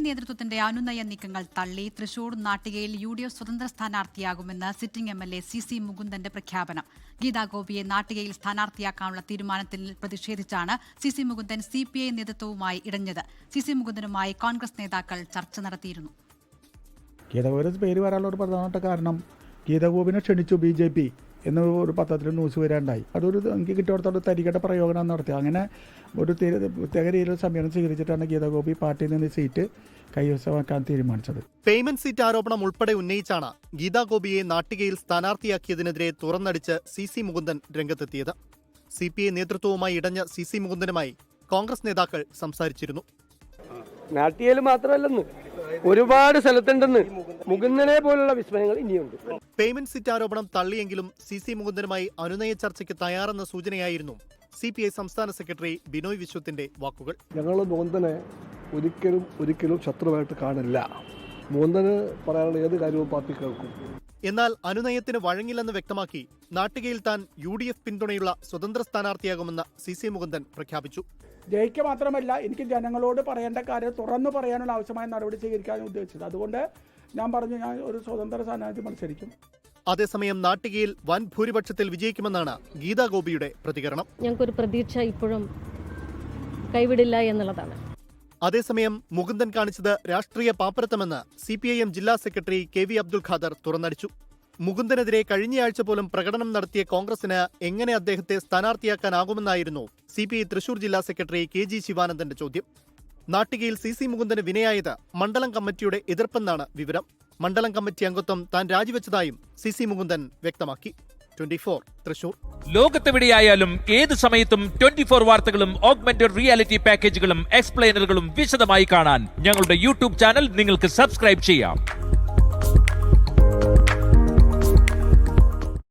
നേതൃത്വത്തിന്റെ അനുനയ നീക്കങ്ങൾ തള്ളി. തൃശൂർ നാട്ടികയിൽ UDF സ്വതന്ത്ര സ്ഥാനാർത്ഥിയാകുമെന്ന് സിറ്റിംഗ് MLA CC മുകുന്ദന്റെ പ്രഖ്യാപനം. ഗീതാ ഗോപിയെ നാട്ടികയിൽ സ്ഥാനാർത്ഥിയാക്കാനുള്ള തീരുമാനത്തിൽ പ്രതിഷേധിച്ചാണ് CC മുകുന്ദൻ CPI നേതൃത്വവുമായി ഇടഞ്ഞത്. CC മുകുന്ദനുമായി കോൺഗ്രസ് നേതാക്കൾ ചർച്ച നടത്തിയിരുന്നു. ഗീതാഗോപിയുടെ പേര് വരാനുള്ള ഒരു പ്രധാനപ്പെട്ട കാരണം ഗീതാഗോപിനെ ക്ഷണിച്ചു BJP എന്ന് ഒരു പത്രത്തിൽ ന്യൂസ് വരാണ്ടായി. അതൊരു എനിക്ക് കിട്ടിയോടത്തോളം തരികട പ്രയോഗം നടത്തി. അങ്ങനെ ഒരു പ്രത്യേക രീതിയിൽ സമീപനം സ്വീകരിച്ചിട്ടാണ് ഗീതാഗോപി പാർട്ടിയിൽ നിന്ന് സീറ്റ് കൈവശമാക്കാൻ തീരുമാനിച്ചത്. പേയ്മെന്റ് സീറ്റ് ആരോപണം ഉൾപ്പെടെ ഉന്നയിച്ചാണ് ഗീതാഗോപിയെ നാട്ടികയിൽ സ്ഥാനാർത്ഥിയാക്കിയതിനെതിരെ തുറന്നടിച്ച് CC മുകുന്ദൻ രംഗത്തെത്തിയത്. CPI നേതൃത്വവുമായി ഇടഞ്ഞ CC മുകുന്ദനുമായി കോൺഗ്രസ് നേതാക്കൾ സംസാരിച്ചിരുന്നു. നാട്ടികയിൽ മാത്രമല്ലെന്ന് ഒരുപാട് സ്ഥലത്തുണ്ടെന്ന് മുകുന്ദനെ പോലുള്ള വിസ്മയങ്ങൾ ഇനിയുണ്ട്. പേയ്മെന്റ് സീറ്റ് ആരോപണം തള്ളിയെങ്കിലും CC മുകുന്ദനുമായി അനുനയ ചർച്ചയ്ക്ക് തയ്യാറെന്ന സൂചനയായിരുന്നു CPI സംസ്ഥാന സെക്രട്ടറി ബിനോയ് വിശ്വത്തിന്റെ വാക്കുകൾ. ഞങ്ങൾ മുകുന്ദനെ ഒരിക്കലും ശത്രുവായിട്ട് കാണില്ല. മുകുന്ദന് പറയാനുള്ള ഏത് കാര്യവും പാർട്ടി കേൾക്കും. എന്നാൽ അനുനയത്തിന് വഴങ്ങില്ലെന്ന് വ്യക്തമാക്കി നാട്ടികയിൽ താൻ UDF പിന്തുണയുള്ള സ്വതന്ത്ര സ്ഥാനാർത്ഥിയാകുമെന്ന് CC മുകുന്ദൻ പ്രഖ്യാപിച്ചു. ജയിക്കുക മാത്രമല്ല, എനിക്ക് ജനങ്ങളോട് പറയേണ്ട കാര്യം തുറന്നു പറയാനുള്ള ആവശ്യമായ നടപടി സ്വീകരിക്കാൻ ഉദ്ദേശിച്ചത്. അതുകൊണ്ട് ഞാൻ പറഞ്ഞു, ഞാൻ ഒരു സ്വതന്ത്ര സ്ഥാനാർത്ഥി മത്സരിക്കും. അതേസമയം നാട്ടികയിൽ വൻ ഭൂരിപക്ഷത്തിൽ വിജയിക്കുമെന്നാണ് ഗീതാഗോപിയുടെ പ്രതികരണം. ഞങ്ങൾക്കൊരു പ്രതീക്ഷ ഇപ്പോഴും കൈവിടില്ല എന്നുള്ളതാണ്. അതേസമയം മുകുന്ദൻ കാണിച്ചത് രാഷ്ട്രീയ പാപ്പരത്തമെന്ന് CPIM ജില്ലാ സെക്രട്ടറി KV അബ്ദുൽ ഖാദർ തുറന്നടിച്ചു. മുകുന്ദനെതിരെ കഴിഞ്ഞയാഴ്ച പോലും പ്രകടനം നടത്തിയ കോൺഗ്രസിന് എങ്ങനെ അദ്ദേഹത്തെ സ്ഥാനാർത്ഥിയാക്കാനാകുമെന്നായിരുന്നു CPI തൃശൂർ ജില്ലാ സെക്രട്ടറി KG ശിവാനന്ദന്റെ ചോദ്യം. നാട്ടികയിൽ CC മുകുന്ദന് വിനയായത് മണ്ഡലം കമ്മിറ്റിയുടെ എതിർപ്പെന്നാണ് വിവരം. മണ്ഡലം കമ്മിറ്റി അംഗത്വം താൻ രാജിവെച്ചതായും CC മുകുന്ദൻ വ്യക്തമാക്കി. 24 തൃശൂർ. ലോകത്തെവിടെയായാലും ഏത് സമയത്തും 24 വാർത്തകളും ഓഗ്മെന്റഡ് റിയാലിറ്റി പാക്കേജുകളും എക്സ്പ്ലെയിനറുകളും വിശദമായി കാണാൻ ഞങ്ങളുടെ YouTube ചാനൽ നിങ്ങൾക്ക് സബ്സ്ക്രൈബ് ചെയ്യാം.